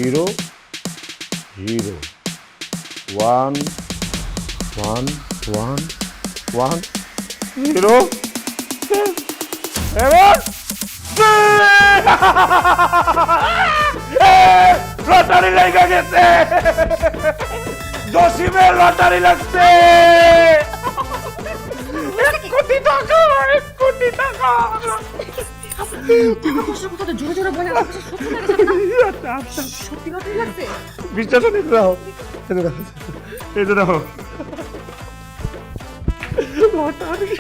0 0 1 1 1 1 0 এবার লটারি লেগে গেছে জসিমের লটারি লাগছে 1 কোটি টাকা 1 কোটি টাকা জোরে জোরে বলে সত্যি লটারি লাগছে বিশ্বাস নেই দাও এই যে দাও লটারি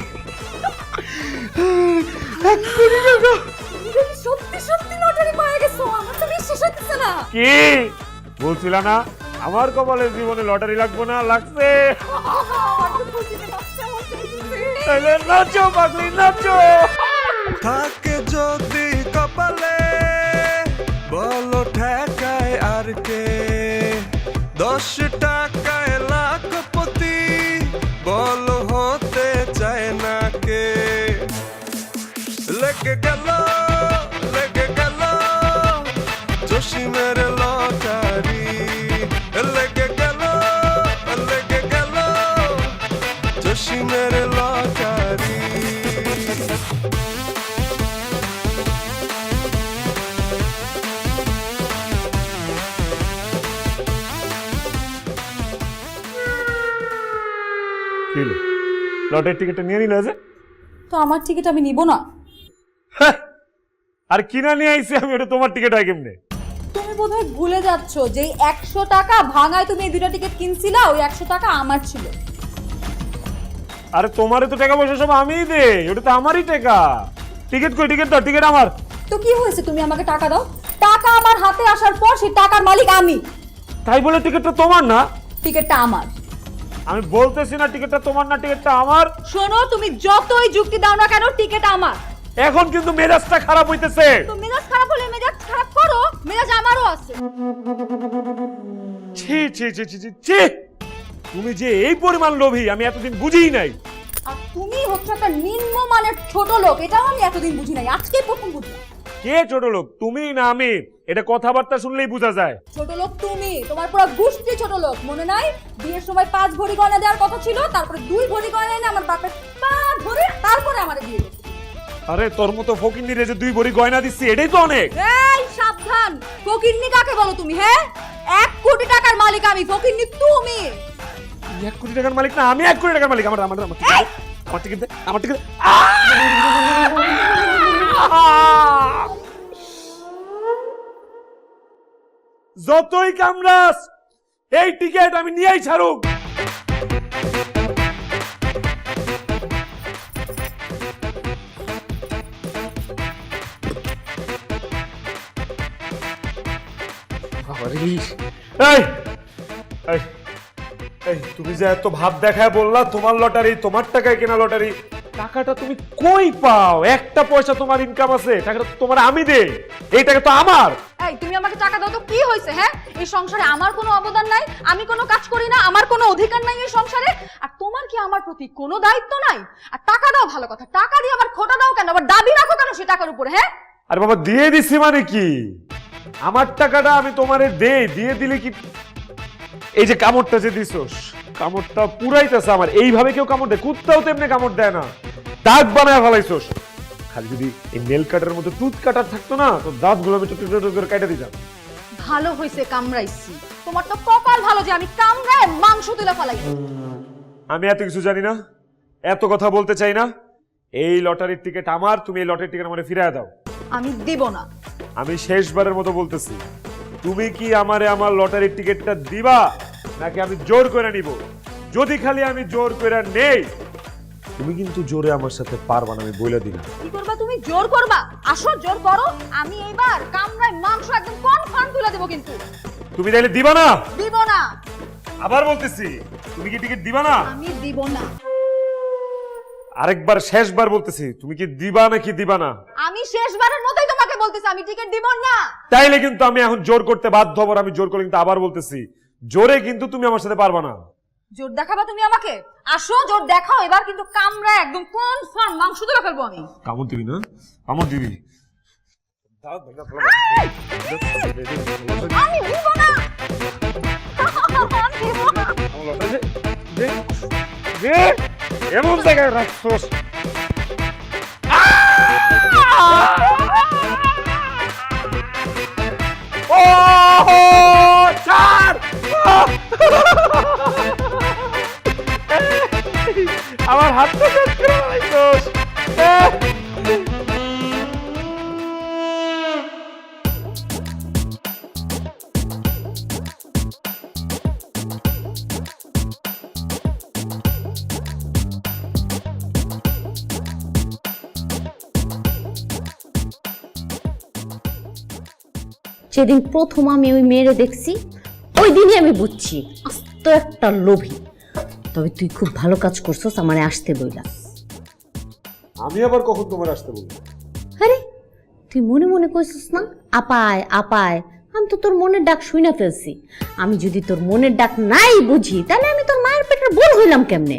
1 কোটি টাকা সত্যি সত্যি লটারি পেয়ে গেছো আমার তো বিশ্বাস হচ্ছে না কি বলছিলা না আমার কপালে জীবনে লটারি লাগবে না লাগছে তাহলে নাচো পাগলি নাচো থাকে যদি কপালে বলো ঠেকায় আর কে 10 টাকায় লাখপতি বলো হতে চায় না কে লেগে গেল জসিমের লটারি লেগে গেল জসিমের লটারি লটারির টিকিটটা নিয়ে নিলে যে তো আমার টিকিট আমি নিব না আর কিনা নিয়ে আইছি আমি ওটা তোমার টিকিট হয় কেমনে তুমি বোধহয় ভুলে যাচ্ছ যে 100 টাকা ভাঙায় তুমি এই দুটো টিকিট কিনছিলা ওই 100 টাকা আমার ছিল আরে তোমারে তো টাকা পয়সা সব আমিই দেই ওটা তো আমারই টাকা টিকিট কই টিকিট দাও টিকিট আমার তো কি হয়েছে তুমি আমাকে টাকা দাও টাকা আমার হাতে আসার পর সেই টাকার মালিক আমি তাই বলে টিকিটটা তোমার না টিকিটটা আমার আমি বলতেছি না টিকিটটা তোমার না টিকিটটা আমার শোনো তুমি যতই যুক্তি দাও না কেন টিকিট আমার এখন কিন্তু মেজাজটা খারাপ হইতেছে তো মেজাজ খারাপ হলে মেজাজ খারাপ করো মেজাজ আমারও আছে ছি ছি ছি ছি ছি ছি তুমি যে এই পরিমাণ লোভী আমি এতদিন বুঝিই নাই আর তুমি হচ্ছে একটা নিম্নমানের ছোট লোক এটাও আমি এতদিন বুঝি নাই আজকেই প্রথম বুঝলাম কে ছোট লোক তুমি না আমি এটা কথাবার্তা শুনলেই বোঝা যায় ছোট লোক তুমি তোমার পুরো গোষ্ঠী ছোট লোক মনে নাই বিয়ের সময় 5 ভরি গয়না দেওয়ার কথা ছিল তারপরে 2 ভরি গয়না এনে আমার বাপের পা ধরে তারপরে আমারে বিয়ে দিয়েছে আরে তোর মতো ফকিন্নিরে যে 2 ভরি গয়না দিচ্ছি এটাই তো অনেক এই সাবধান ফকিন্নি কাকে বলো তুমি হ্যাঁ 1 কোটি টাকার মালিক আমি ফকিন্নি তুমি 1 কোটি টাকার মালিক না আমি 1 কোটি টাকার মালিক আমার আমার আমার টিকিট দে আমার টিকিট যতই কামড়াস এই টিকিট আমি নিয়েই ছাড়ুক তুমি যে এত ভাব দেখায় বললা তোমার লটারি তোমার টাকায় কেনা লটারি টাকাটা তুমি কই পাও একটা পয়সা তোমার ইনকাম আছে টাকাটা তোমার আমি দেই এই টাকা তো আমার এই তুমি আমাকে টাকা দাও তো কি হইছে হ্যাঁ এই সংসারে আমার কোনো অবদান নাই আমি কোনো কাজ করি না আমার কোনো অধিকার নাই এই সংসারে আর তোমার কি আমার প্রতি কোনো দায়িত্ব নাই আর টাকা দাও ভালো কথা টাকা দিয়ে আবার খোটা দাও কেন আবার দাবি রাখো কেন সেই টাকার উপরে হ্যাঁ আরে বাবা দিয়ে দিছি মানে কি আমার টাকাটা আমি তোমারে দেই দিয়ে দিলে কি এই যে কামড়টা যে দিছস কামড়টা পুরাইতেছে আমার এইভাবে কেউ কামড় দেয় কুত্তাও তেমনি কামড় দেয় না দাঁত বানায় ফেলাইছস খালি যদি এই নেল কাটার মতো টুথ কাটার থাকতো না তো দাঁতগুলো আমি টুক টুক করে কেটে দিতাম ভালো হইছে কামড়াইছি তোমার তো কপাল ভালো যে আমি কামড়ায় মাংস তুলে ফেলাইছি আমি এত কিছু জানি না এত কথা বলতে চাই না এই লটারির টিকিট আমার তুমি এই লটারির টিকিট আমারে ফিরিয়ে দাও আমি দেব না আমি শেষবারের মতো বলতেছি তুমি কি আমারে আমার লটারির টিকিটটা দিবা নাকি আমি জোর করে নিব যদি খালি আমি জোর করে নেই তুমি কিন্তু জোরে আমার সাথে পারবা না আমি বলে দিলাম কি করবা তুমি জোর করবা আসো জোর করো আমি এইবার কামড়ায় মাংস একদম কনফার্ম তুলে দেব কিন্তু তুমি তাইলে দিবা না দিব না আবার বলতেছি তুমি কি টিকিট দিবা না আমি দিব না আরেকবার শেষবার বলতেছি তুমি কি দিবা নাকি দিবা না আমি শেষবারের মতোই তোমাকে বলতেছি আমি টিকিট দিব না তাইলে কিন্তু আমি এখন জোর করতে বাধ্য হব আমি জোর করে কিন্তু আবার বলতেছি জোরে কিন্তু তুমি আমার সাথে পারবা না জোর দেখাবা তুমি আমাকে আসো জোর দেখাও এবার কিন্তু কামড়ায় একদম কনফার্ম মাংস তুলে ফেলবো আমি কামড় দিবি না কামড় দিবি আমি দিব না। আমি দিব না। এমন জায়গায় রাখছোস ও ছাড় আমার হাতটা কাট করে লাইছোস যেদিন প্রথম আমি ওই মেয়েরে দেখছি ওই দিনই আমি বুঝছি আস্ত একটা লোভী। তবে তুই খুব ভালো কাজ করছস আমারে আসতে বইলা। আমি আবার কখন তোমার আসতে বলবো? আরে তুই মনে মনে কইছস না আপায় আপায়, আমি তো তোর মনের ডাক শুইনা ফেলছি। আমি যদি তোর মনের ডাক নাই বুঝি তাহলে আমি তোর মায়ের পেটের বোন হইলাম কেমনে?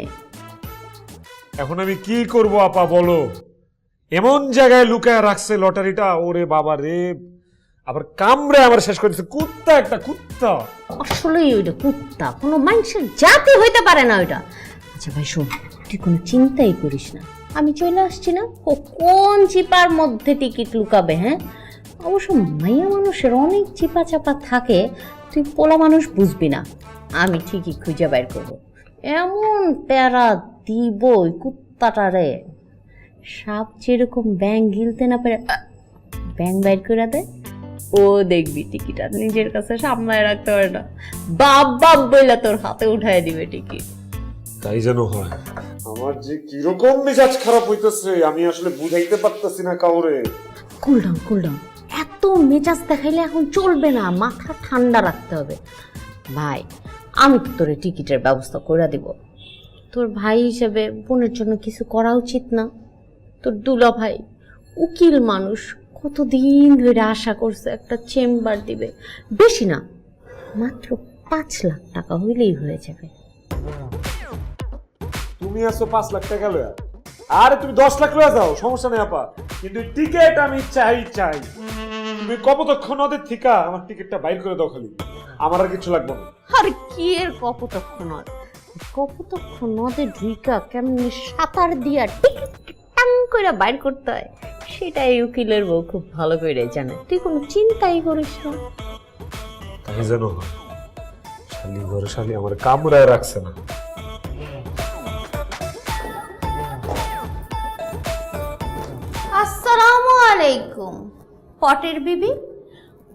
এখন আমি কি করব আপা বলো? এমন জায়গায় লুকায় রাখছে লটারিটা, ওরে বাবা রে, আবার কামড়ে আমার শেষ করেছে। কুত্তা একটা কুত্তা। আসলেই ওইটা কুত্তা, কোনো মানুষের জাতি হইতে পারে না ওইটা। আচ্ছা ভাই শোন, তুই কোনো চিন্তাই করিস না, আমি চলে আসছি না। ও কোন চিপার মধ্যে টিকিট লুকাবে? হ্যাঁ, অবশ্য মাইয়া মানুষের অনেক চিপা চাপা থাকে, তুই পোলা মানুষ বুঝবি না। আমি ঠিকই খুঁজে বাইর করবো। এমন প্যারা দিব ওই কুত্তাটারে, সাপ যেরকম ব্যাং গিলতে না পারে ব্যাং বাইর করে দেয়, ও দেখবি টিকিট আর নিজের কাছে সামলায় রাখতে পারে না, বাপ বাপ বইলা তোর হাতে উঠায় দিবে টিকিট। তাই যেন হয়। আমার যে কিরকম মেজাজ খারাপ হইতেছে আমি আসলে বুঝাইতে পারতেছি না কাউরে। কুল ডাউন কুল ডাউন, এত মেজাজ দেখাইলে এখন চলবে না, মাথা ঠান্ডা রাখতে হবে। ভাই আমি তো তোর টিকিটের ব্যবস্থা করে দিব। তোর ভাই হিসেবে বোনের জন্য কিছু করা উচিত না? তোর দুলা ভাই উকিল মানুষ, কতদিন ধরে আশা করছে একটা চেম্বার দিবে। বেশি না, মাত্র 5 লাখ টাকা হইলেই হয়ে যাবে। তুমি আসো 5 লাখ টাকা লয়া, আরে তুমি 10 লাখ লয়া যাও, সমস্যা নেই আপা, কিন্তু টিকিট আমি চাই। তুমি কপোতাক্ষ নদের থিকা আমার টিকিটটা বাইর করে দাও খালি, আমার আর কিছু লাগবে না। আর কি এর কপোতাক্ষ নদ? কপোতাক্ষ নদে ঢুইকা কেমনে সাঁতার দিয়া টিকিট টাং করে বাইর করতে হয় সেটাই উকিলের বউ খুব ভালো করে জানে। তুই কোনো চিন্তাই করিস না। তাই যেন হয়। শালি ঘরে শালি আমার কামড়ায় রাখছে না। আসসালামু আলাইকুম পটের বিবি,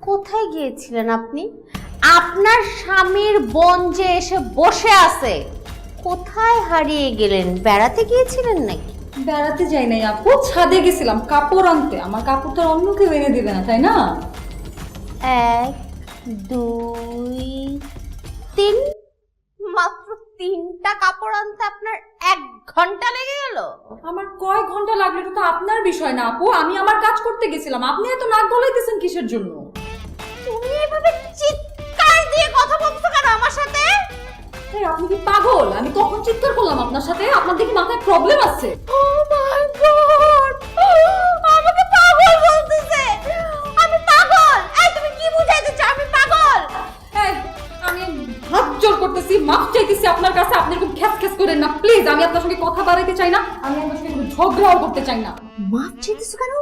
কোথায় গিয়েছিলেন আপনি? আপনার স্বামীর বোন যে এসে বসে আছে, কোথায় হারিয়ে গেলেন? বেড়াতে গিয়েছিলেন নাকি? বেড়াতে যাই নাই আপু, ছাদে গেছিলাম কাপড় আনতে। আমার কাপড় তো আর অন্য কেউ এনে দিবে না, তাই না? 1 2 3, মাত্র 3টা কাপড় আনতে আপনার 1 ঘন্টা লেগে গেল? আমার কয় ঘন্টা লাগলো এটা তো আপনার বিষয় না আপু, আমি আমার কাজ করতে গেছিলাম। আপনি এত নাক গলাইতেছেন কিসের জন্য? তুমি এভাবে চিৎকার দিয়ে কথা বলছো কেন আমার সাথে? এই আপনি কি পাগল? আমি কখন চিৎকার করলাম আপনার সাথে? আপনার দেখি মাথায় প্রবলেম আছে। ও মাই গড, আমাকে পাগল বলতেছে। আমি পাগল? এই তুমি কি বুঝাইতে চাও আমি পাগল? এই আমি হাত জোর করতেছি, মাফ চাইতেছি আপনার কাছে। আপনি এরকম খ্যাস করেন না প্লিজ। আমি আপনার সঙ্গে কথা বাড়াইতে চাই না, আমি আপনার সঙ্গে কোনো ঝগড়াও করতে চাই না। মাফ চাইতেছো কেন?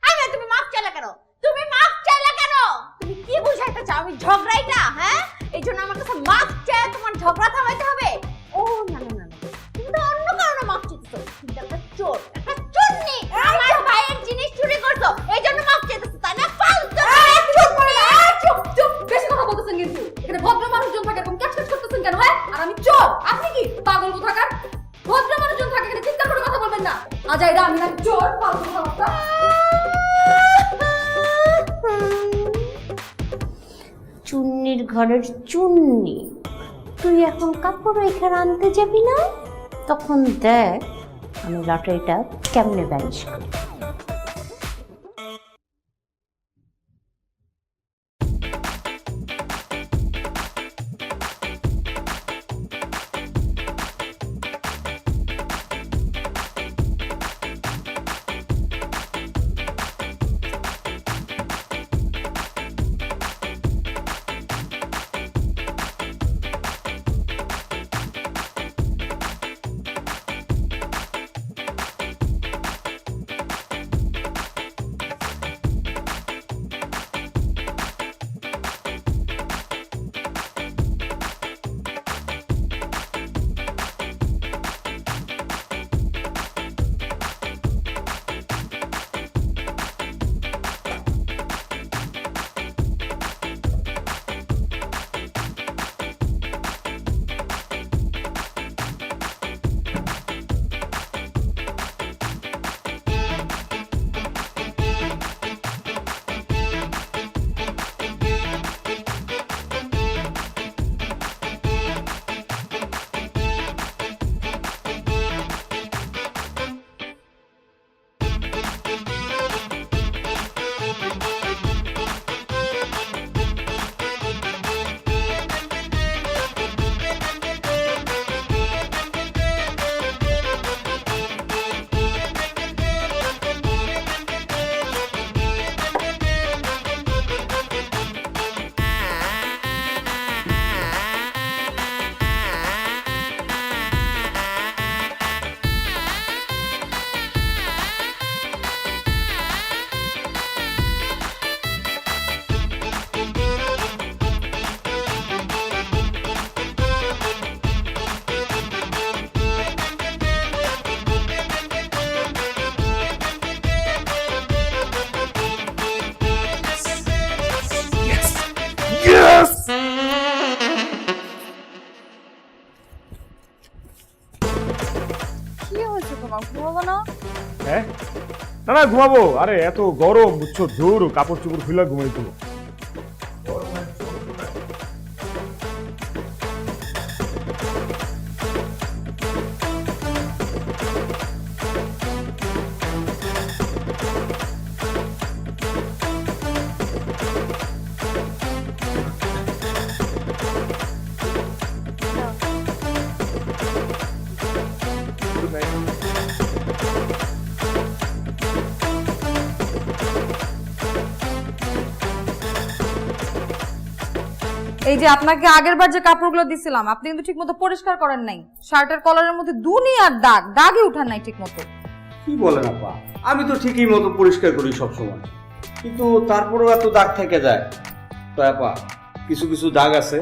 আরে তুমি মাফ চাইলা কেন? তুমি মাফ চাইলা কেন? তুমি কি বুঝাইতে চাও আমি ঝগড়াই না? হ্যাঁ, এই জন্য আমার কাছে মাফ চাই তোমার ঝগড়া থামাইতে হবে? ও না না না, তুমি তো অন্য কারণে মাফ চাইতেছো। তুমি একটা চোর, একটা চোরনি, আমার ভাইয়ের জিনিস চুরি করছো, এই জন্য মাফ চাইতেছো, তাই না? ফালতু চুপ, বেশি কথা বলতেছেন কিন্তু। এখানে ভদ্র মানুষজন থাকে, এরকম ক্যাচ করতেছেন কেন? হ্যাঁ, আর আমি চোর, আপনি কি পাগল কোথাকার? ভদ্র মানুষজন থাকে, এখানে চিৎকার করে কথা বলবেন না। আজাইরা আমি না চোর, ফালতু কথা। চুন্নির ঘরের চুন্নি, তুই এখন কাপড় এখানে আনতে যাবি না? তখন দেখ আমি লটারিটা কেমনে ব্যালেন্স করি। কি হয়েছে তোমার, ঘুমাবো না? হ্যাঁ না না ঘুমাবো, আরে এত গরম বুঝছো, ধুর কাপড় চোপড় খুলে ঘুমাইতো। এই যে আপনাকে আগের বার যে কাপড়গুলো দিছিলাম আপনি কিন্তু ঠিকমতো পরিষ্কার করেন নাই, শার্টের কলারের মধ্যে দুনিয়ার দাগ, দাগই উঠান নাই ঠিকমতো। কি বলেন আপা, আমি তো ঠিকই মতো পরিষ্কার করি সব সময়, কিন্তু তারপরেও এত দাগ থেকে যায়। তো আপা কিছু কিছু দাগ আছে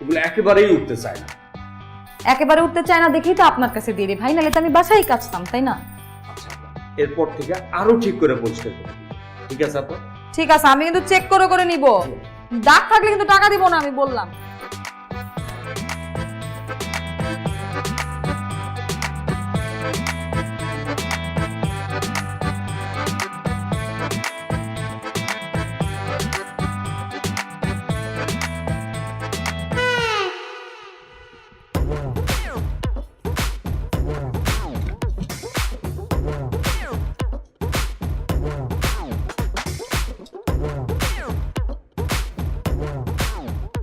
এগুলো একেবারেই উঠতে চায় না। একেবারে উঠতে চায় না দেখেই তো আপনার কাছে দিয়ে দিই ভাই, নাহলে তো আমি বাসায় কাচতাম, তাই না? আচ্ছা আপা, এরপর থেকে আরো ঠিক করে পরিষ্কার করি, ঠিক আছে আপা? ঠিক আছে, আমি কিন্তু চেক করে করে নিব, দাগ থাকলে কিন্তু টাকা দিব না, আমি বললাম।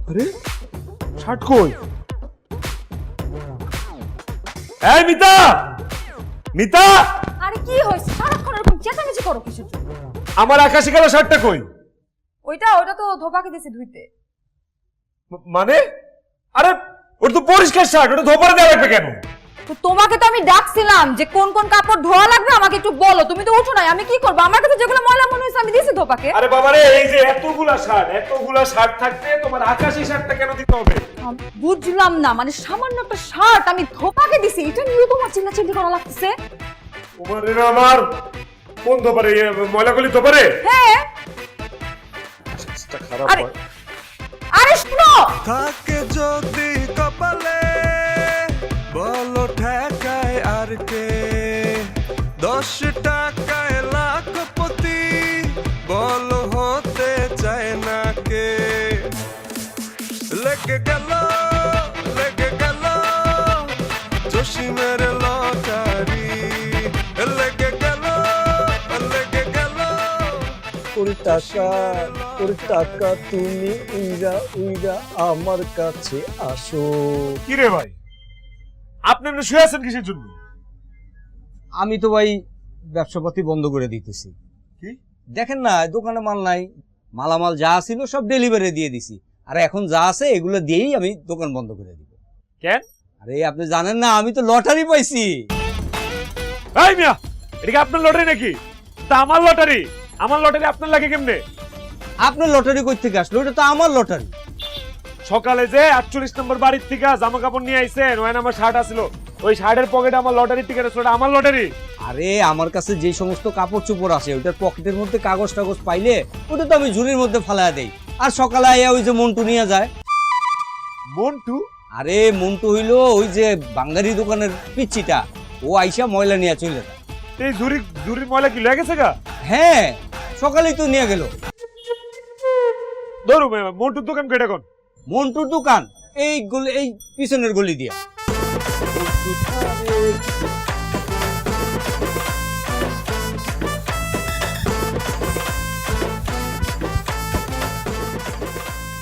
আরে শার্ট কই? এই মিতা, মিতা, আরে কি হয়েছে, সারাক্ষণ এরকম চেঁচামেচি করো কিসের জন্য? আমার আকাশি কালো শার্টটা কই? ওইটা তো ধোপাকে দিয়েছে ধুইতে। মানে আরে ওটা তো পরিষ্কার শার্ট, ওটা ধোপারে দেওয়া লাগবে কেন? তো তোমাকে তো আমি ডাকছিলাম যে কোন কোন কাপড় ধোয়া লাগবে আমাকে একটু বলো, তুমি তো উঠো নাই, আমি কি করবো? আমার কাছে যেগুলো ময়লা মনে হয়েছে আমি দিয়েছি ধোপাকে। আরে বাবারে, এই যে এতগুলা শার্ট থাকতে তোমার আকাশি শার্টটা কেন দিতে হবে? বুঝলাম না, মানে সামান্য একটা শার্ট আমি ধোপাকে দিছি, এটা নিয়ে তোমার চিল্লাচিল্লি করা লাগতেছে। তোমার এরা আমার কোন ধোপারে, ময়লাগুলি ধোপারে? হ্যাঁ খারাপ আরে হয়। আরে শুনো, থাকে যদি কপালে বলো ঠেকায় আর কে, 10 টাকায় লাখপতি বলো হতে চায় না কে। লেগে গেল জসিমের লটারি, লেগে গেল ওর টাকা তুমি উইরা উইরা আমার কাছে আসো। কি রে ভাই, আপনি এমনি শুয়ে আছেন কিসের জন্য? আমি তো ভাই ব্যবসাপাতি বন্ধ করে দিতেছি। কি দেখেন না, দোকানে মাল নাই, মালামাল যা ছিল সব ডেলিভারি দিয়ে দিছি, আর এখন যা আছে এগুলো দিয়েই আমি দোকান বন্ধ করে দিব। কেন? আরে আপনি জানেন না, আমি তো লটারি পাইছি। এই মিয়া, এটা কি আপনার লটারি নাকি? তা আমার লটারি আপনার লাগে কেমনে? আপনার লটারি কই থেকে আসলো? ওটা তো আমার লটারি। সকালে যে 48 নম্বর বাড়ির থেকে জামা কাপড় নিয়ে আইছেন, ওখানে আমার শার্ট আছিল, ওই শার্টের পকেটে আমার লটারির টিকিট আছে, ওটা আমার লটারি। আরে আমার কাছে যে সমস্ত কাপড় চোপড় আছে ওটার পকেটের মধ্যে কাগজ টাগজ পাইলে ওটা তো আমি ঝুড়ির মধ্যে ফালাইয়া দেই, আর সকালে আইয়া ওই যে মন্টু নিয়ে যায়। মন্টু? আরে মন্টু হইলো ওই যে বাঙ্গারি দোকানের পিচ্চিটা, ও আইসা ময়লা নিয়ে চলে যায়। এই ঝুড়ির ময়লা কি লেগে গেছে গা? হ্যাঁ, সকালেই তো নিয়ে গেল। ধরু মন্টুর দোকান কেটে কোন? মন্টুর দোকান এই গলি, এই পিছনের গলি দিয়া।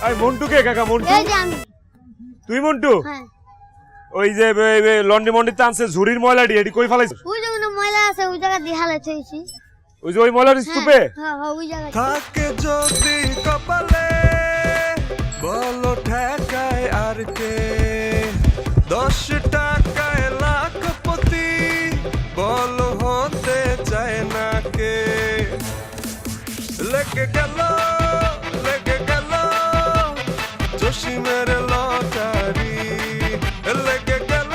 এই মন্টু কে কাকা? মন্টু? এই যে আমি। তুই মন্টু? হ্যাঁ। ওই যে লন্ডি মন্ডিতে আনছে ঝুড়ির ময়লাটি, এটি কই ফালাইছিস? ওই যে কোনো ময়লা আছে ওই জায়গা দিয়ে হালে থইছি। ওই যে ওই ময়লার স্তূপে? হ্যাঁ হ্যাঁ ওই জায়গা। থাকে যদি কপালে বলো ঠেকায় আর কে, 10 টাকায় লাখপতি বলো হতে চায় না কে। লেগে গেল জসিমের লটারি, লেগে গেল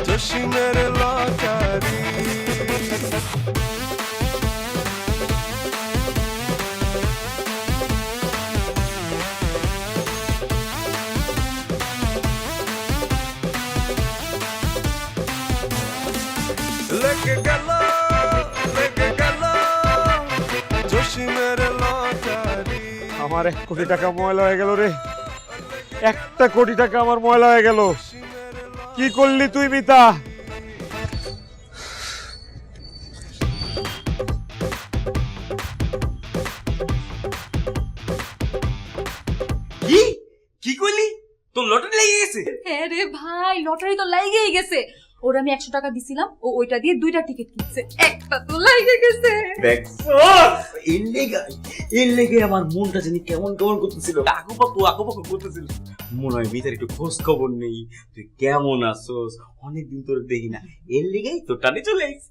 জসিমের লটারি। আমার 1 কোটি টাকা ময়লা হয়ে গেল রে, 1 কোটি টাকা আমার ময়লা হয়ে গেল। কি করলি তুই মিতা? কি কি কইলি? তোর লটারি লেগে গেছে? হ্যাঁ রে ভাই, লটারি তো লাগেই গেছে। ওর আমি 100 টাকা দিছিলাম, ও ওইটা দিয়ে 2টা টিকিট কিনছে, একটা তো লাগে গেছে। এর লেগে আমার মনটা জানি কেমন কেমন করতেছিল, আকুপাকু করতেছিল। মনে হয় ভিতরে একটু খোঁজ খবর নেই, তুই কেমন আছোস, অনেকদিন তোর দেখি না, এর লেগেই তোর টানে চলে আইছি।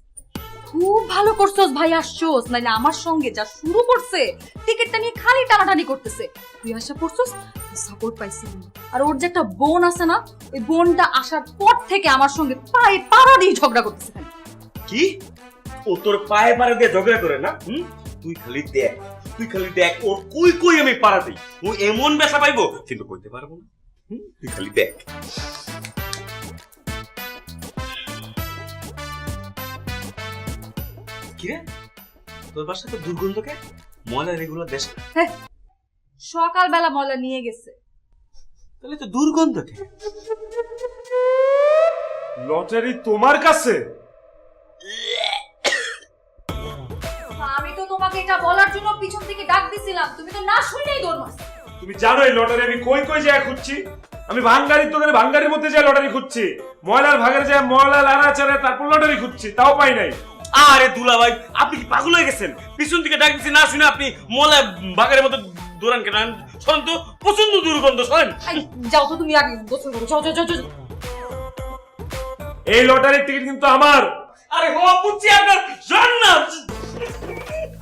খুব ভালো করছস ভাই, আসছস, নাইলে আমার সঙ্গে যা শুরু করছে টিকিটটা নিয়ে খালি টানাটানি করতেছে। তুই আশা করছস, সাপোর্ট পাইছিস। আর ওর যে একটা বোন আছে না, ওই বোনটা আসার পর থেকে আমার সঙ্গে পায়ে পাড়া দিয়ে ঝগড়া করতেছে খালি। কি ও তোর পায়ে পাড়া দিয়ে ঝগড়া করে না? তুই খালি দেখ ওর কই কই আমি পাড়া দিই, ও এমন বেসা পাইবো কিন্তু কইতে পারবো না। তুই খালি দেখ। কিরে তোর বাসা তো দুর্গন্ধকে ময়লা রেগুলার দেশ, সকালবেলা ময়লা নিয়ে গেছে। তাহলে তো দুর্গন্ধকে। লটারি তোমার কাছে? আমি তো তোমাকে এটা বলার জন্য পিছন থেকে ডাক দিছিলাম, তুমি তো না শুনেই দৌড় মারছো। তুমি জানো এই লটারি আমি কই কই যায় খুঁজছি? আমি ভাঙ্গারির দোকানে ভাঙ্গারির মধ্যে যায় লটারি খুঁজছি, ময়লার ভাগের যায় ময়লা লাড়া চাড়া, তারপর লটারি খুঁজছি, তাও পাই নাই। আরে দুলা ভাই, আপনি কি পাগল হয়ে গেছেন? পিছন থেকে ডাক দিচ্ছি না শুনে আপনি ময়লা বাগারের মতো দৌড়ান কেন? শোনেন তো, প্রচন্ড দুর্গন্ধ। শোনেন, যাও তো তুমি আগে গোসল করো, যাও যাও যাও যাও। এই লটারির টিকিট কিন্তু আমার। আরে হো বুঝছি আপনার, জান না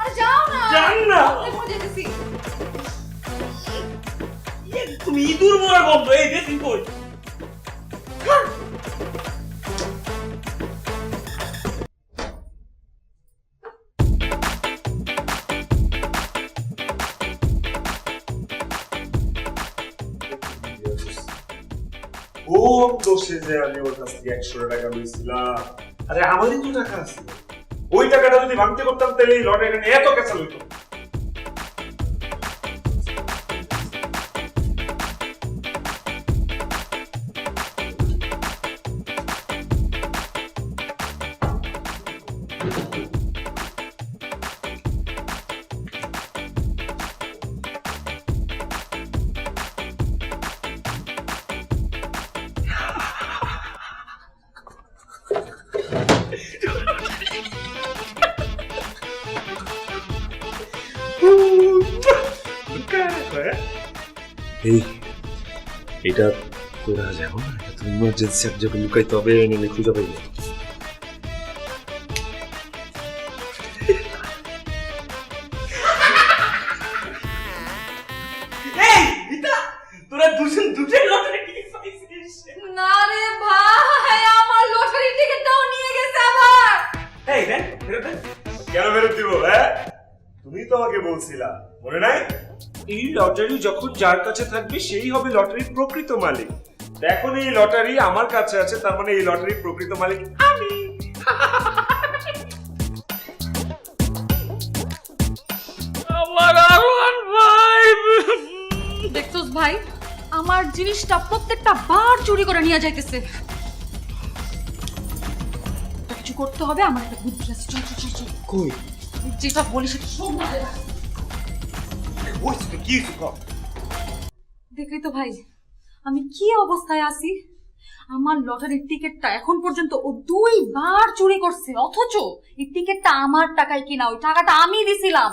আরে যাও না, জান না কোথায় যেতেছি? তুমি ইঁদুর মরা গন্ধ, এই দেখি কই। ও দোষে যে আমি ওর কাছ থেকে 100 টাকা লইছিলাম। আরে আমারই তো টাকা আছে, ওই টাকাটা যদি ভাঙতে করতাম তাহলে এই লটারিটা নিয়ে এত কেঁচা লইতো। এই এটা করা যাবে না, এটা তো ইমার্জেন্সি, এক জায়গায় লুকাইতে হবে, এনে খুঁজে পাইবে। এই ইতা তোরা দুজন লটারি টিকিট পাইছিস? না রে ভাই, আমার লটারি টিকিটটাও নিয়ে গেছে আবার। এই দেন ফেরত দেন। কেন ফেরত দিব? হ্যাঁ, তুমি তো আমাকে বলছিলা, মনে নাই? এই লটারি যখন যার কাছে থাকবে সেই হবে লটারির প্রকৃত মালিক। এখন এই লটারি আমার কাছে আছে, তার মানে এই লটারির প্রকৃত মালিক আমি। আমার আরোহণ ভাই, দেখছোস ভাই, আমার জিনিসটা প্রত্যেকটা বার চুরি করে নিয়ে যাইতেছে। কিছু করতে হবে, আমার একটা বুদ্ধি আছে। চল চল চল চল। কই যেটা বলি সেটা শোন না। ওই তো কি কর। দেখলি তো ভাই, আমি কি অবস্থায় আছি। আমার লটারির টিকিটটা এখন পর্যন্ত ও 2 বার চুরি করছে, অথচ এই টিকিটটা আমার টাকায় কিনা, ওই টাকাটা আমি দিছিলাম।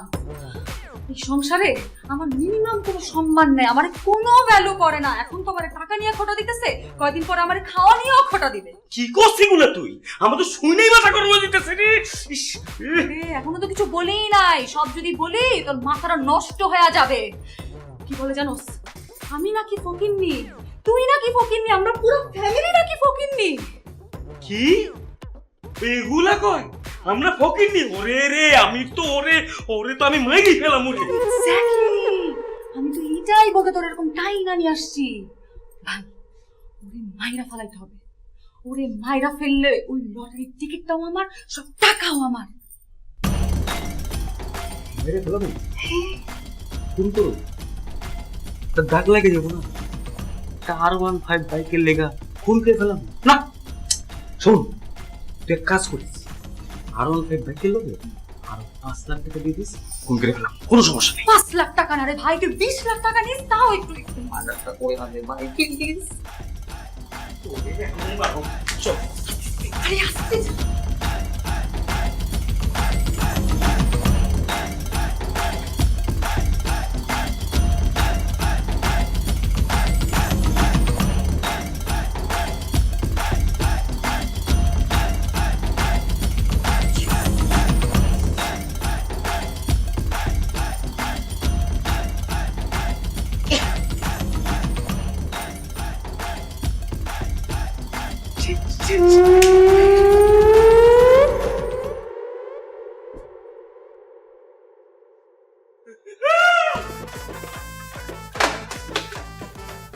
এই সংসারে আমার মিনিমাম কোনো সম্মান নেই, আমার কোনো ভ্যালু করে না। এখন তো আমার টাকা নিয়ে খোটা দিতেছে, কয়দিন পরে আমার খাওয়া নিয়েও খোটা দিবে। কি করছিস গুলো তুই? আমার তো শুনেই মাথা গরম হয়ে যেতেছে রে। এখনো তো কিছু বলেই নাই, সব যদি বলি তোর মাথাটা নষ্ট হয়ে যাবে। কি বলে জানোস, আমি নাকি ফকিন্নি, তুই নাকি ফকিন্নি, আমরা পুরো ফ্যামিলি নাকি ফকিন্নি। কি এগুলা কয় আমরা ফকিরনি? ওরে রে, আমি তো ওরে তো আমি মাইরি ফেলাম ওরে। এক্স্যাক্টলি, আমি তো এটাই বলতে তোর এরকম টাইনা নিয়ে আসছি। ভাই, ওরে মাইরা ফেলাইতে হবে। ওরে মাইরা ফেললে ওই লটারির টিকিটটাও আমার, সব টাকাও আমার। মেরে ফেলাম? তুমি করো তা দাগ লাগে যাবো না, R15 বাইকের লেগা খুন করে ফেলাম না। শোন, তুই এক কাজ করিস, R15 বাইকের লোকে আরো 5 লাখ টাকা দিয়ে দিস, খুন করে ফেলাম, কোনো সমস্যা নেই। 5 লাখ টাকা না রে ভাই, তুই 20 লাখ টাকা নিস, তাও একটু একটু মার্ডারটা করে না রে ভাই, প্লিজ। আরে আস্তে যা।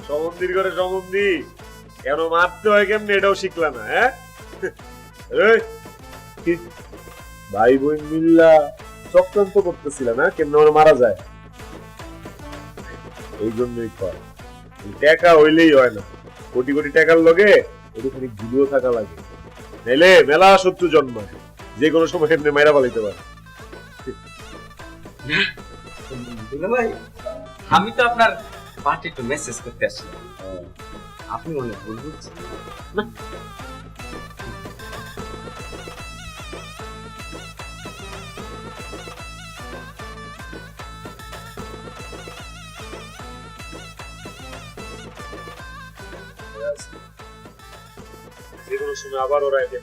সমন্দির করে সমন্দি কেন মারতে হয় কেমনি এটাও শিখলা না? হ্যাঁ এই, কি ভাই বোন মিল্লা চক্রান্ত করতেছিল না কেমন ওরা মারা যায়? এই জন্যই কয় টাকা হইলেই হয় না, কোটি কোটি টাকার লগে ওখানে গুলিও থাকা লাগে, নাইলে মেলা শত্রু জন্মায়, যে কোনো সময় এমনি মাইরা পালাইতে পারে। ভাই, আমি তো আপনার পার্টি একটু মেসেজ করতে আসছিলাম, আপনি অনেক ভুল বুঝছেন না। যে কোনো সময় আবার ওরা এসে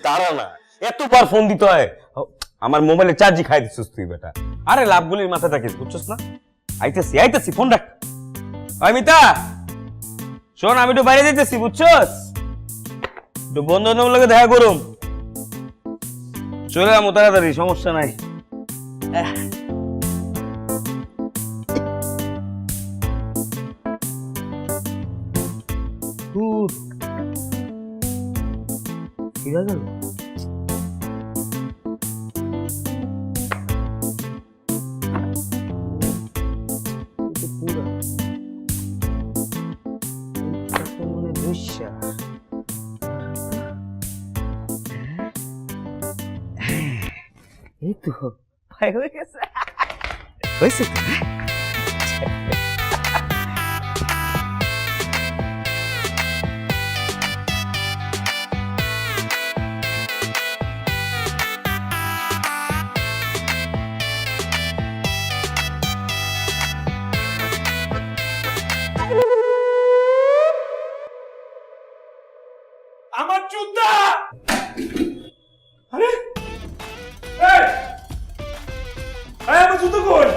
দাঁড়া না, এতবার ফোন দিতে হয়? আমার মোবাইলে চার্জই খাই দিচ্ছিস তুই বেটা। আরে লাভগুলির মাথা থাকিস, বুঝছস না? আইতেছি ফোন রাখ। ওই মিতা, শোন, আমি একটু বাইরে যেতেছি, বুঝছস? একটু বন্ধু বান্ধব লোকে দেখা করুম, চলে যাবো তাড়াতাড়ি, সমস্যা নাই। এই তো ভাই হয়ে গেছে, হয়েছে তো। আমার জুতা! আরে এই! এই, আমার জুতা কই?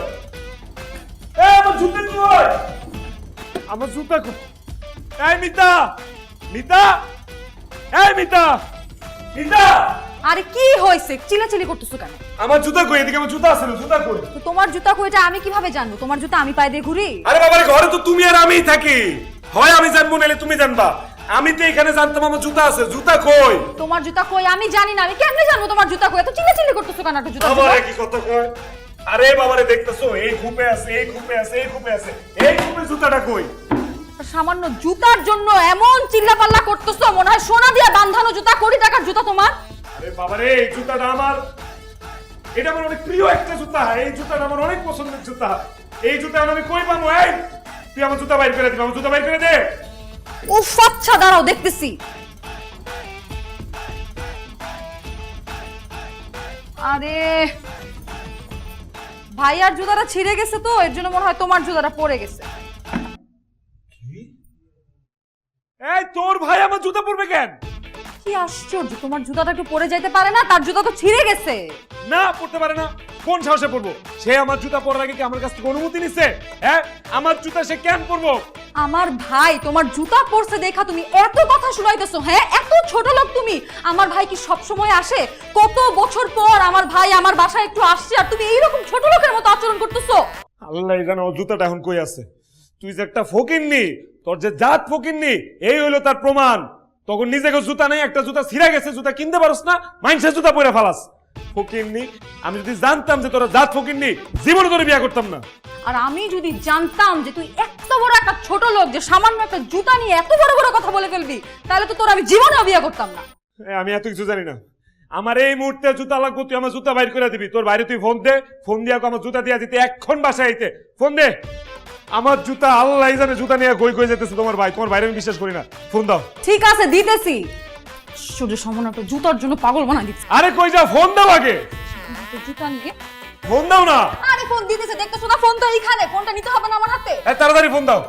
এই, আমার জুতা কই? আমার জুতা কই? এই মিতা! মিতা! এই মিতা! মিতা! আরে কি হয়েছে, চিল্লাচিল্লি করতেছো কেন? আমার জুতা কই? এদিকে আমার জুতা আছে না, জুতা কই? তো তোমার জুতা কইটা আমি কিভাবে জানবো? তোমার জুতা আমি পায়ে দিয়ে ঘুরি? আরে বাবারে, ঘরে তো তুমি আর আমিই থাকি, হয় আমি জানবো নাহলে তুমি জানবা। আমি তো এখানে জানতাম আমার জুতা আছে, জুতা কই? তোমার জুতা কই আমি জানি না, আমি কেমনে জানবো তোমার জুতা কই? এত চিল্লাচিল্লি করতেছো কেন? একটা জুতা বাবারে কি কথা কয়? আরে বাবারে, দেখতেছো এই খুপে আছে, এই খুপে আছে, এই খুপে আছে, এই খুপে জুতাটা কই? সামান্য জুতার জন্য এমন চিল্লাপাল্লা করতেছো, মনে হয় সোনা দিয়া বাঁধানো জুতা, কোটি টাকার জুতা তোমার। আরে বাবারে, এই জুতাটা আমার, এটা আমার অনেক প্রিয় একটা জুতা, এই জুতাটা আমার অনেক পছন্দের জুতা, এই জুতা আমি কই পাবো? এই তুই আমার জুতা বাইর করে দিবি, আমার জুতা বাইর করে দে। উফ, আচ্ছা দাঁড়াও দেখতেছি। আরে ভাইয়ার জুতাটা ছিঁড়ে গেছে তো, এর জন্য মনে হয় তোমার জুতাটা পড়ে গেছে। এই তোর ভাই আমার জুতা পরবে কেন? কি আশ্চর্য, তোমার জুতাটা একটু পরে যাইতে পারে না? তার জুতা তো ছিঁড়ে গেছে। না, পড়তে পারে না। কোন সাহসে পরবো? সে আমার জুতা পরার আগে কি আমার কাছ থেকে অনুমতি নিছে? হ্যাঁ, আমার জুতা সে কেন পরবো? আমার ভাই তোমার জুতা পরছে দেখা তুমি এত কথা শুনাইতেছো? হ্যাঁ, এত ছোট লোক তুমি। আমার ভাই কি সব সময় আসে? কত বছর পর আমার ভাই আমার বাসায় একটু আসছে, আর তুমি এইরকম ছোট লোকের মতো আচরণ করতেছো। আল্লাহ জানে ও জুতাটা এখন কই আছে। তুই যে একটা ফকিন্নি, তোর যে জাত ফকিন্নি, এই হইলো তার প্রমাণ। তখন নিজেকে জুতা নেই, একটা জুতা ছিঁড়া গেছে, জুতা কিনতে পারস না, মাইনসের জুতা পরে ফালাস। ফকিরনি, আমি যদি জানতাম যে তোরা জাত ফকিরনি, জীবনে তোরে বিয়ে করতাম না। আর আমি যদি জানতাম যে তুই এত বড় একটা ছোট লোক, যে সামান্য একটা জুতা নিয়ে এত বড় বড় কথা বলে ফেলবি, তাহলে তো তোর আমি জীবনেও বিয়ে করতাম না। আমি এত কিছু জানি না। আমার এই মুহূর্তে জুতা লাগবো, তুই আমার জুতা বাইর করে দিবি। তোর বাইরে তুই ফোন দে, ফোন দিয়ে আমার জুতা দিয়ে দিতে, এক্ষণ বাসায় আইতে ফোন দে। আমার জুতা আল্লাহ জানে, জুতা নিয়ে কই কই যেতেছে তোমার ভাই, তোমার বাইরে আমি বিশ্বাস করি না। ফোন দাও। ঠিক আছে, দিতেছি। শুধু সামান্য একটা জুতার জন্য পাগল বানা দিচ্ছি। আরে কই যা, ফোন দাও আগে। জুতা নিয়ে ফোন দাও না। আরে ফোন দিতেছে, দেখতেছো না? ফোন তো এইখানে, ফোনটা নিতে হবে না আমার হাতে? তাড়াতাড়ি ফোন দাও।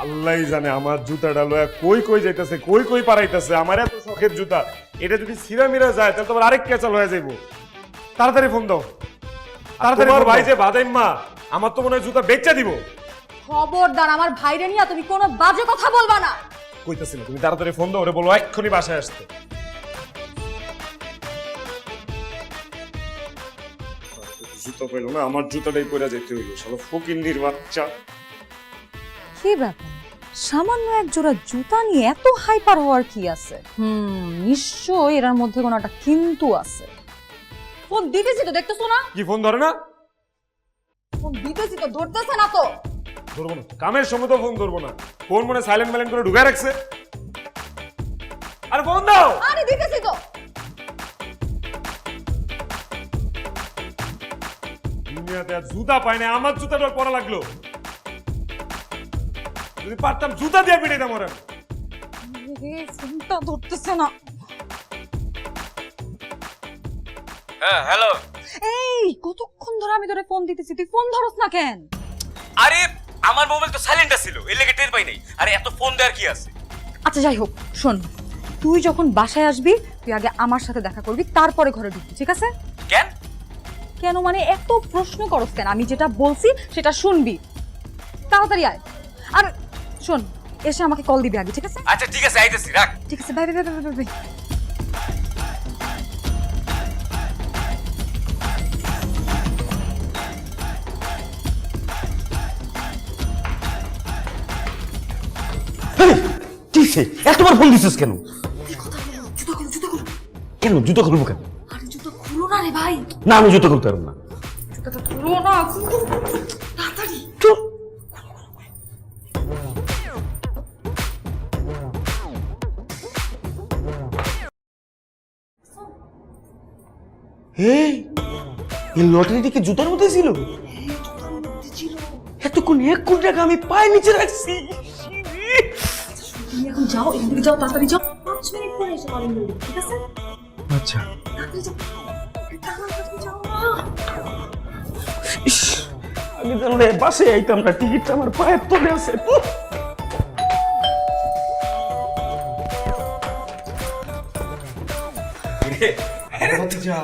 আল্লাহ জানে আমার জুতাটা লয়া কই কই যাইতেছে, কই কই পারাইতেছে। আমার এত শখের জুতা, এটা যদি ছিঁড়া মিরা যায় তাহলে তোমার আরেক কেচাল হয়ে যাইব। তাড়াতাড়ি ফোন দাও, তাড়াতাড়ি। তোমার ভাই যে বাদাইম্মা, আমার তো মনে হয় জুতা বেচা দিব। খবরদার, আমার ভাইরে নিয়ে তুমি কোনো বাজে কথা বলবা না। কইতাছি না, তুমি তাড়াতাড়ি ফোন দাও, ওরে বলো এক্ষুনি বাসায় আসতে। জুতা পাইলো না, আমার জুতাটাই পরে যেতে হইলো। শালা ফকিন্নির বাচ্চা। কি ব্যাপার, সামান্য এক জোড়া জুতা নিয়ে এত হাইপার হওয়ার কি আছে? নিশ্চয়ই এর মধ্যে কোনো একটা কিন্তু আছে। ফোন দিতেছি তো, দেখতেছো না? কি ফোন ধরে না? ফোন দিতেছি তো, ধরতেছে না তো। ধরবো না, কামের সময় তো ফোন ধরবো না। ফোন মনে সাইলেন্ট মাইলেন্ট করে ঢুকায় রাখছে। আরে ফোন দাও। আরে দিতেছি তো। দুনিয়াতে আর জুতা পায় না, আমার জুতাটা পরা লাগলো। যদি পারতাম জুতা দিয়ে পিটাইতাম ওরা। ফোনটা ধরতেছে না। হ্যাঁ হ্যালো। এই কতক্ষণ ধরে আমি তোরে ফোন দিতেছি, তুই ফোন ধরস না কেন? আরে আমার মোবাইল তো সাইলেন্ট ছিল, এর লেগে টের পাই নাই। আরে এত ফোন দেওয়ার কি আছে? আচ্ছা যাই হোক, শোন, তুই যখন বাসায় আসবি তুই আগে আমার সাথে দেখা করবি, তারপরে ঘরে ঢুকবি, ঠিক আছে? কেন? কেন মানে এত প্রশ্ন করস কেন? আমি যেটা বলছি সেটা শুনবি। তাড়াতাড়ি আয়। আর শোন, এসে আমাকে কল দিবি আগে, ঠিক আছে? আচ্ছা ঠিক আছে, আইতেছি, রাখ। ঠিক আছে, bye bye bye bye bye. ঠিক আছে, এতবার ফোন দিছিস কেন? কেন জুতো খুলবো কেন? আরে জুতো খুলো না রে ভাই। না আমি জুতো খুলতে পারবো না। জুতোটা খুলো না, তাড়াতাড়ি। এই লটারিটা কি জুতার মধ্যে ছিল? এতক্ষণ 1 কোটি টাকা আমি পায়ে নিচে রাখছি। তুমি এখন যাও, এখান থেকে যাও, তাড়াতাড়ি যাও। 5 মিনিট পরে এসে পাবেন, ঠিক আছে? আচ্ছা। তাড়াতাড়ি যাও, তাড়াতাড়ি যাও না। আমি জানলে বাসে আইতাম না, টিকিটটা আমার পায়ের তলে আছে।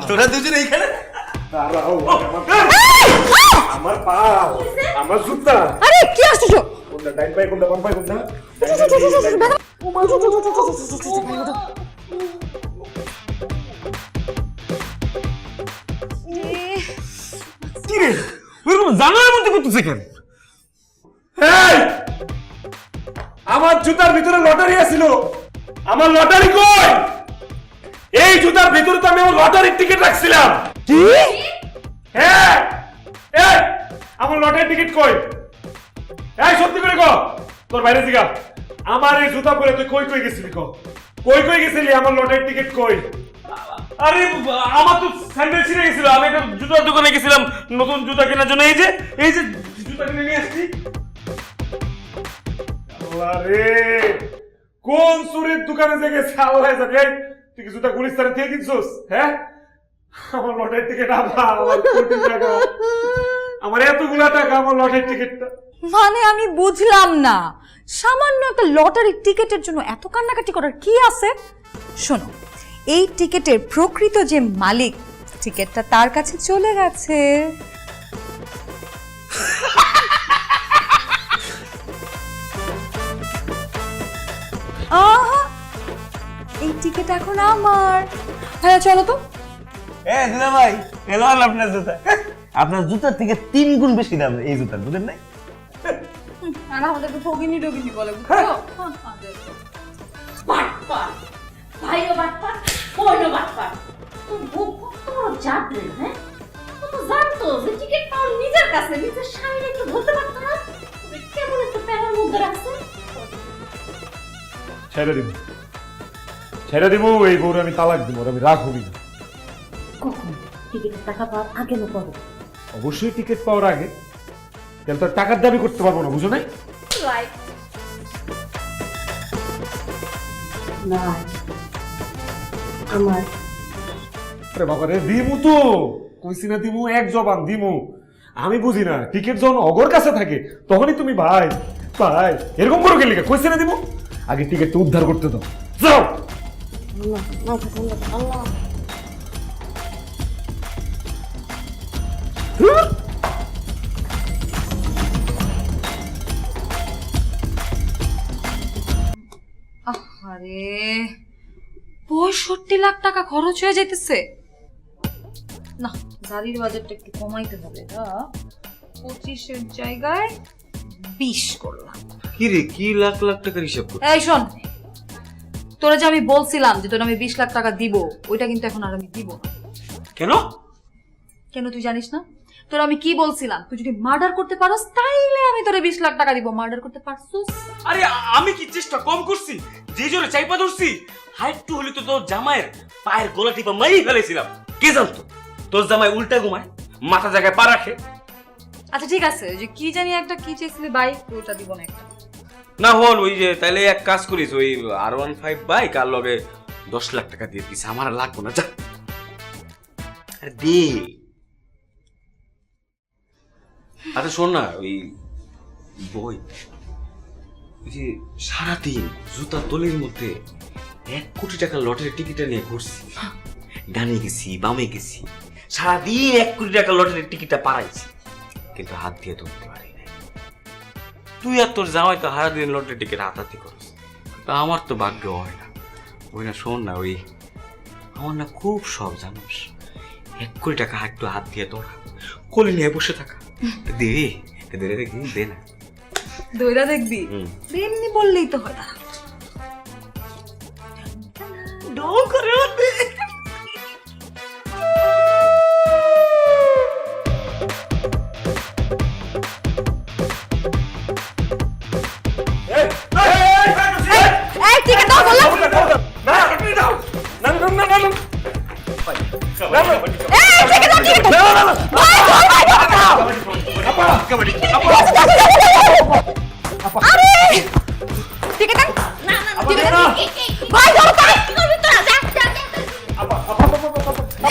তোরা দুজন এইখানে? আমার পা, আমার জুতা। আরে কি আশ্চর্য! কোনটা ডাইন পায়ে, কোনটা বাম পায়ে, কোনটা? কি রে, ওরকম জানালার মধ্যে করতেছে কেন? এই! আমার জুতার ভিতরে লটারি আছিল। আমার লটারি কই? এই জুতার ভিতরে তো আমি আমার লটারির টিকিট রাখছিলাম। কি? হ্যাঁ, এই আমার লটারির টিকিট কই? এই সত্যি করে কও, তোর বাইরে দিগা। আমার এই জুতা পরে তুই কই কই গেছিলি কও? কই কই গেছিলি? আমার লটারির টিকিট কই? আরে আমার তো স্যান্ডেল ছিঁড়ে গেছিল, আমি একটা জুতার দোকানে গেছিলাম নতুন জুতা কেনার জন্য। এই যে জুতা কিনে নিয়ে আসছি। আল্লাহ রে, কোন চুরির দোকানে যে গেছে আল্লাহ জানে। এই, তুই কি জুতা গুলিস্তানে থেকে কিনছিস? হ্যাঁ, আমার লটারির টিকিট, আমার কোটি টাকা, আমার এতগুলা টাকা, আমার লটারির টিকিটটা। মানে আমি বুঝলাম না, সামান্য একটা লটারির টিকিটের জন্য এত কান্নাকাটি করার কি আছে? শোনো, এই টিকিটের প্রকৃত যে মালিক, টিকিটটা তার কাছে চলে গেছে। আহা, এই টিকিট এখন আমার। হ্যাঁ চলো তো। দিদা ভাই, এলো আপনার জুতা। আপনার জুতার থেকে 3 গুণ বেশি দাম এই জুতার, বুঝেন নাই? আর আমাদের তো ঠগিনি বলে, বুঝছো? বাটপার, ভাইও বাটপার, বোনও বাটপার। তোর বউ কত বড় জাতরে, হ্যাঁ? ও তো জানতো যে টিকিট পাওয়ার নিজের কাছে, নিজের স্বামীর একটু ধরতে পারতো না। ওরে কেমন একটা প্যারার মধ্যে রাখছে। ছেড়ে দিব, এই বউরে আমি তালাক দিব, ওরে আমি রাখবই না। কখন? টিকিটের টাকা পাওয়ার আগে না পরে? অবশ্যই টিকিট পাওয়ার আগে, তাহলে তো আর টাকার দাবি করতে পারবো না, বুঝো নাই? রাইট। না, আমার আরে বাবা রে, দিমু তো, কইছি না দিমু, এক জবান দিমু। আমি বুঝি না, টিকিট যখন অগর কাছে থাকে তখনই তুমি ভাই ভাই এরকম করো গেলে, কইছি না দিমু। আগে টিকিটটা উদ্ধার করতে দাও, যাও। আরে 65 লাখ টাকা খরচ হয়ে যাইতেছে। না, গাড়ির বাজেটটা একটু কমাইতে হবে। 25-এর জায়গায় 20 করলাম। কি রে, কি লাখ লাখ টাকার হিসাব কর? এই শোন, তোরা যে আমি বলছিলাম যে তোর আমি 20 লাখ টাকা দিব, ওইটা কিন্তু এখন আর আমি দিব না। কেন? কেন তুই জানিস না? তোর আমি কি বলছিলাম, তুই যদি মার্ডার করতে পারোস তাইলে আমি তোরে 20 লাখ টাকা দিব। মার্ডার করতে পারছিস? আরে আমি কি চেষ্টা কম করছি? যে জোরে চাইপা ধরছি, হাইটু হলে তো তোর জামাইয়ের পায়ের গলা টিপা মারি ফেলেছিলাম। কে জানতো তোর জামাই উল্টা ঘুমায়, মাথা জায়গায় পা রাখে? আচ্ছা ঠিক আছে, ওই যে কি জানি একটা কি চেয়েছিলি বাইক, ওটা দিব না একটা। না হল ওই যে, তাইলে এক কাজ করিস, ওই R15 বাইক আর লগে 10 লাখ টাকা দিয়ে দিস, আমার আর লাগবো না, যা। আরে দে। আচ্ছা শোন না, ওই বই, ওই যে সারাদিন জুতা তলির মধ্যে 1 কোটি টাকার লটারি টিকিট নিয়ে ঘুরছি, ডানে গেছি বামে গেছি, সারাদিন 1 কোটি টাকার লটারির টিকিটটা পারাইছি, কিন্তু হাত দিয়ে ধরতে পারি নাই। তুই আর তোর জামাই তো সারাদিন লটারি টিকিট হাতাহাতি করিস, তা আমার তো ভাগ্য হয় না। ওই না শোন না, ওই আমার না খুব শখ, জানিস, 1 কোটি টাকা একটু হাত দিয়ে ধরা, কোলে নিয়ে বসে থাকা। দে দে দেখি, দে না। দইরা দেখবি? এমনি বললেই তো হয় না। ডং করে দে। এই টিকিট দাও বললাম। এই টিকিট দাও, টিকিট দাও। আরে টিকিট দাও। না না টিকিট দাও। ভাই দাও তাই কি করবি তোরা? যা যা যা।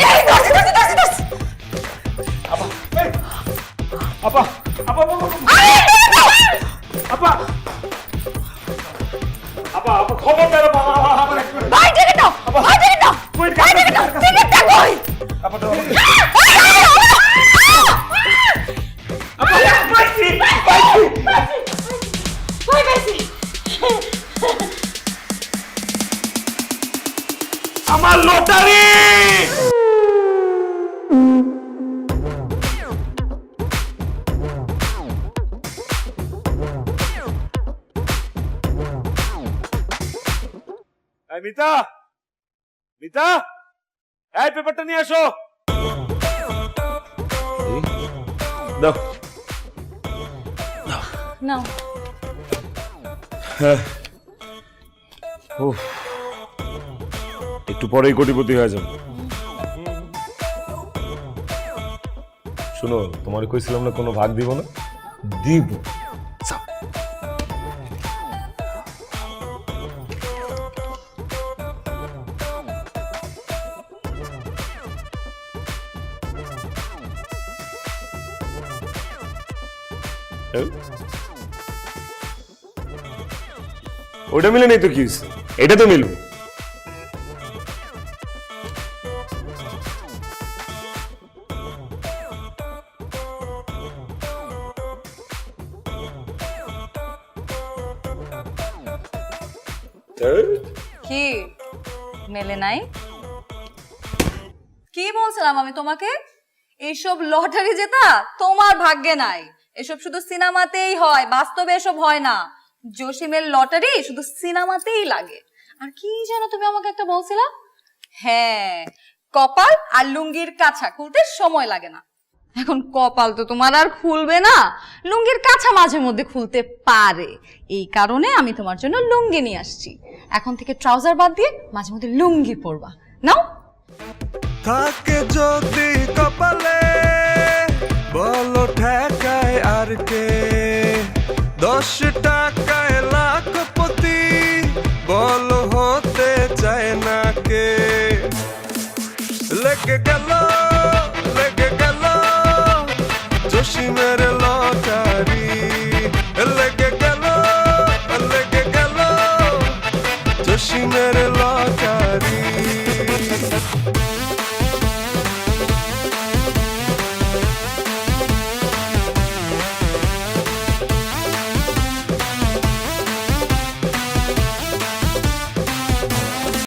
এই দস দস দস দস। আপা আপা আপা আপা আপা খবর দাও বাবা, আমার একটু ভাই টিকিট দাও। ভাই টিকিট দাও। কই ভাই টিকিট দাও। টিকিট দাও কই? আপা দাও আপা, পাইছি পাইছি কই পাইছি? আমার লটারি। এই মিতা, মিতা, এই পেপারটা নিয়ে আসো। দাও। নাও। উফ, একটু পরেই কোটিপতি হয়ে যাবে। শোনো, তোমার কইছিলাম না কোনো ভাগ দিব না, দিব। যাও। ওটা মিলে নেই তো কি হয়েছে, এটা তো মিলবে। কি মেলে নাই? কি বলছিলাম আমি তোমাকে? এইসব লটারি জেতা তোমার ভাগ্যে নাই। এসব শুধু সিনেমাতেই হয়, বাস্তবে এসব হয় না। জসিমের লটারি শুধু সিনেমাতেই লাগে। আর কি যেন তুমি আমাকে একটা বলছিলা? হ্যাঁ, কপাল আর লুঙ্গির কাছা খুলতে সময় লাগে না। এখন কপাল তো তোমার আর খুলবে না, লুঙ্গির কাছা মাঝে মধ্যে খুলতে পারে। এই কারণে আমি তোমার জন্য লুঙ্গি নিয়ে আসছি। এখন থেকে ট্রাউজার বাদ দিয়ে মাঝে মধ্যে লুঙ্গি পরবা। নাও। থাকে যদি কপাল